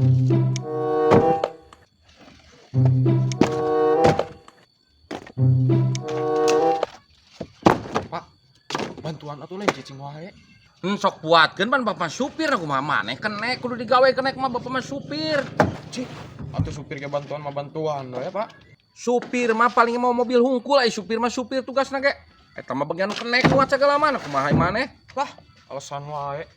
Pak, bantuan atuh lain cicing wae. Sok buatkeun pan bapak supir aku mah maneh kenek kudu digawe kenek mah bapak mah supir. Cik, atuh supir ke bantuan mah bantuan ya, Pak. Supir mah paling mau mobil hungkul supir mah supir tugasna ge. Eta mah bagian kenek muat segala mana kumaha maneh. Lah, alasan wae.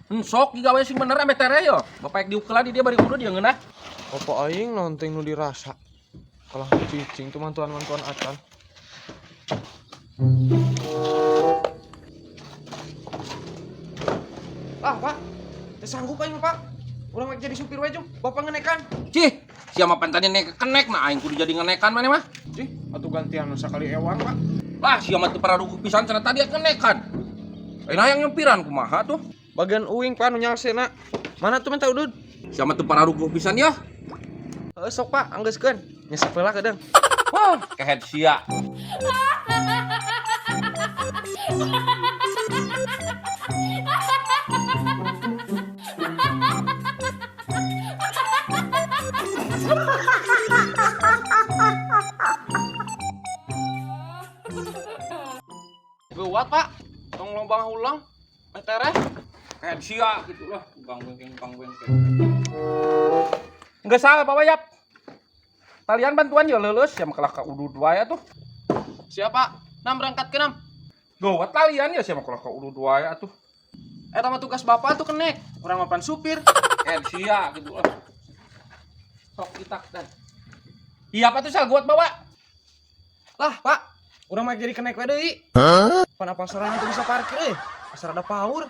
Sok digawe sing bener ame tere yo. Bapak diukeula di dia bari kudu dia ngeunah. Apa aing nonton nu dirasa. Kalau cicing tuh bantuan-bantuan acan. Ah, Pak. Teu sanggup aing, Pak. Urang make jadi supir wae, Jung. Bapak ngenekan. Cih, sia mah pantane nek kenek nah aing kudu jadi ngenekan maneh mah. Cih, atuh gantian sakali ewang, Pak. Lah sia mah teu pararuguh pisan cenah tadi kenekan. Ayeuna yang nyempiran kumaha tuh? Bagian uing, Pak, nu nyalsena. Mana tuh minta udud? Sia mah teu pararuguh pisan ya. Heeh, sok, Pak, anggeuskeun. Nyesep heula kadang. Wah, kehet sia. Geuat, Pak. Tong lombang ulang. Tere. Kehet sia gitu lah, bang bengkeng. Enggak salah Pak Wayap. Talian bantuan ya lulus ya makalah ka udud wae atuh. Siapa? Nam berangkat ke nam. Gawat talian ya sia makalah ka udud wae atuh. Eta mah tugas bapak tuh kenek. Orang mapan supir. Sia gitu lah. Sok kita dan. Iya apa tuh sal buat bawa? Lah, Pak. Urang mah jadi kenek we deui. Pan apa sarana tuh bisa parkir euy. Asal ada power.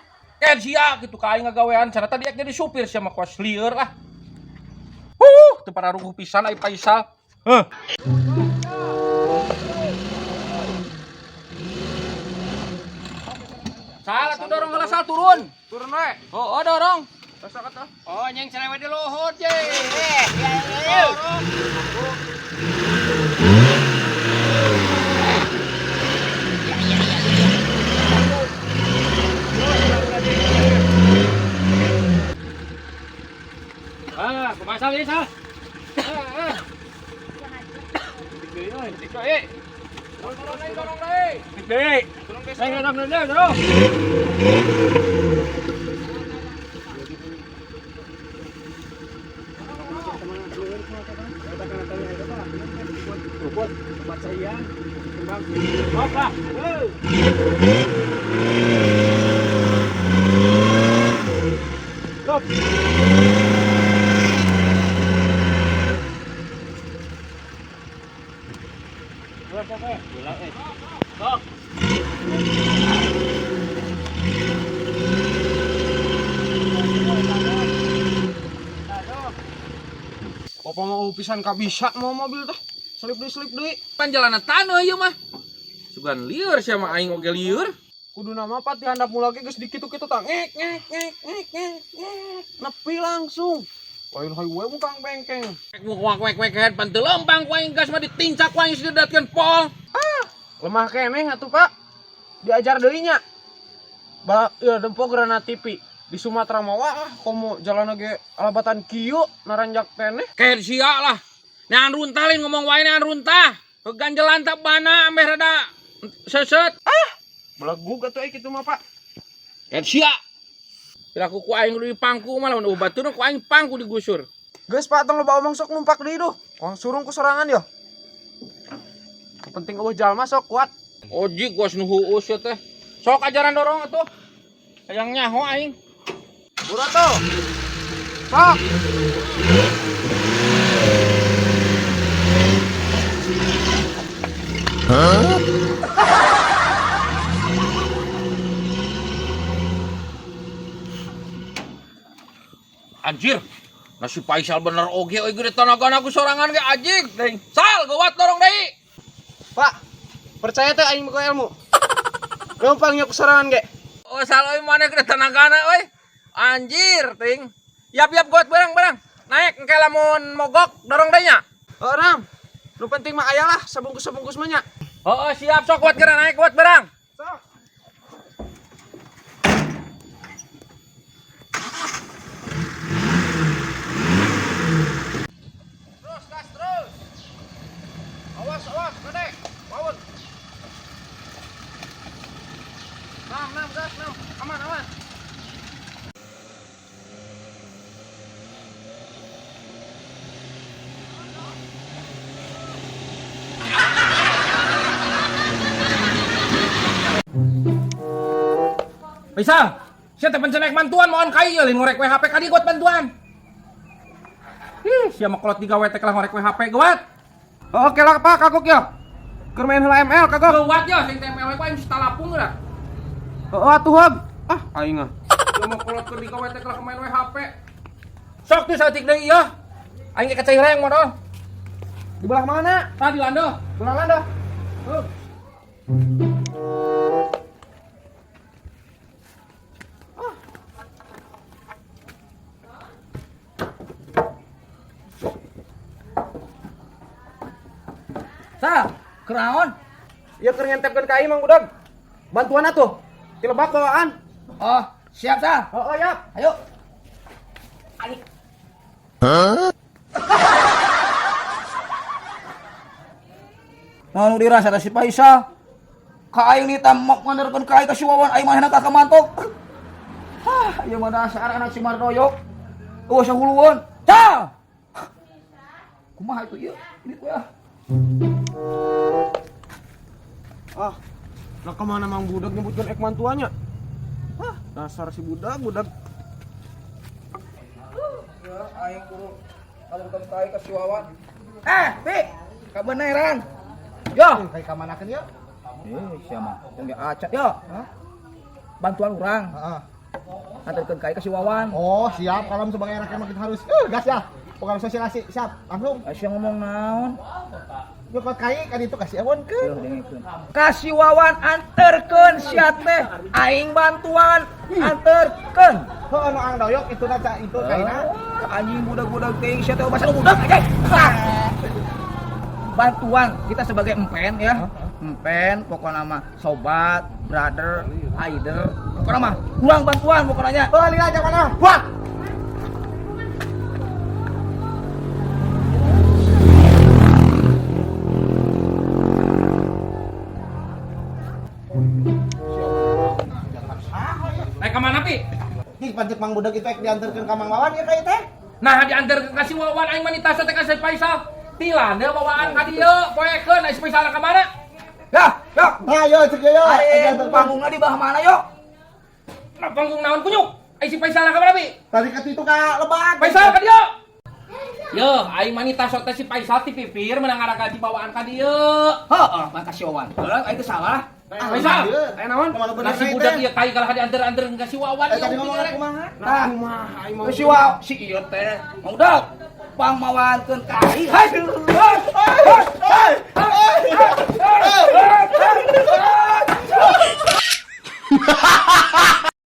Sia gitu ka aing ngagawean cara tadi jadi supir sia mah kuas lieur lah. Teu pararuguh pisan ai Faisal. Heuh. Salah tuh dorong heula sal turun. Turun we. Oh, dorong. Rasa kata. Oh, nyeng cerewet di luhut, ye. Ah, kumaha sal ieu sal? Dik deui. Dorong deui. Dik deui. Dorong. Apa mau pisan ka bisa mau mobil teh. Selip deui. Pan jalanan taneuh ieu mah. Sugan lieur sia mah aing oge lieur. Kudu nama Pak dihandap mula ge geus dikitu-kitu tah. Ngek. Nepi langsung. Lain highway mu Kang Bengkeng. Wek pan teu lempang ku aing gas mah ditincak ku aing sedatkeun pol. Lemah keneh atuh Pak. Diajar deui nya. Ya dempo granat TV. Di Sumatera mah wah komo jalan ge alabatan kieu naranjak keneh. Kayak sia lah. Nean runtah lain ngomong wae nean runtah. Keganjelan tak bana ameh rada seset. Belegug atuh kitu mah Pak. Kayak sia. Piraku ku aing di pangku mah lamun obatuna ku aing pangku digusur. Geus Pak tong loba omong sok numpak deui duh. Wang surung ku sorangan yo. Penting eueuh jalma sok kuat. Oji gua nu huus ya teh. Sok ajaran dorong atuh. Hayang nyaho aing. Burat tuh. Sok. Anjir. Nasi Faisal bener oge euy gede tanagana ku sorangan ge anjing. Deing. Sal geuwat dorong deui. Pak, percaya teh aing ku ilmu. Gampangnya ku sorangan ge. Oh sal euy maneh gede tanagana euy. Anjir ting. Yap geuwat barang. Naik engke lamun mogok dorong deui nya. Ram. Nu penting mah aya lah sabungkus-sabungkus mah nya. Heeh siap sok kuat geura naik kuat barang. Sok. Bisa. Siya teh pencenek bantuan mohon kai lain ngorek we HP ka digot bantuan. Ih, sia mah kolot digawe teh lah ngorek we HP gawat. Oke lah Pak, kagok ya. Keur main heula ML kagok. Gawat ya sing teh ML we install lapung lah. Atuh Hog. Ah, aing ah. Sia mah kolot keur digawe teh lah main we HP. Sok tuh saeutik deui ya. Aing ge kacai reng modal. Di belah mana? Tadi lando. Belah Landa. Tah, kenaon? Ieu keur ngentepkeun ka ieu Mang Budak. Bantuan atuh. Ti lebak bawaan. Oh, siap tah. Oh, ya. Ayo. Nanu dirasa da si Faisal. Ka aing nita mok nganderkeun ka aing ka si Wawan aing mah hendak ka mantok. Hah, ieu mah dasar anak si Mardoyo. Eueuh sahulueun. Tah. Kumaha itu ieu? Ini teh ah. Ah, lah kemana Mang Budak nyebutkan ek mantuanya? Hah, dasar si budak. Ya, aing kudu nganderkeun ka aing ka si Wawan. Pi, kabeneran. Yo. Kayak kamanakeun ya? Siapa? Yang dia acak yo. Bantuan orang. Antarkeun ka si Wawan. Oh, siap. Kalau sebagai anak emang kita harus gas ya. Program sosialisasi siap. Langsung. Asyik ngomong naon. Yuk kai kan itu kasih awon ke. Kasih Wawan anterkeun sia teh. Aing bantuan anterkeun. Heuh anu ang doyok itu na itu kaina. Anjing budak-budak teuing sia teh bahasa budak aja. Bantuan kita sebagai empen ya. Empen pokoknya mah sobat, brother, idol. Pokoknya mah kurang bantuan pokoknya. Lihat aja mana. Wah. Kemana pi? Ih, pancet Mang Budak itu diantarkeun ka Mang Wawan ya kai teh. Nah diantar ke kasih Wawan aing mah nitasa teh ka si Faisal. Tilanda bawaan ka dieu poekeun aya si Faisal ka mana? Ya, yo. Nah, yo cek yo. Aing panggungna di bawah mana yo? Nah, panggung naon kunyuk? Aya si Faisal ka mana pi? Tadi ka itu ka lebak. Faisal ka dieu. Yo, aing mah nitasa teh si Faisal ti pipir menang ngaraga di bawaan ka dieu. Heeh, makasih Wawan. Heeh, aing teh salah. Faisal, aya naon? nasi budak ieu kai kalah diantar-antar ka si Wawan. Tadi ngomong kumaha? Nah, Kumaha aing mah. si Wawan si ieu teh. Udah, pang mawankeun ka aing. Hai.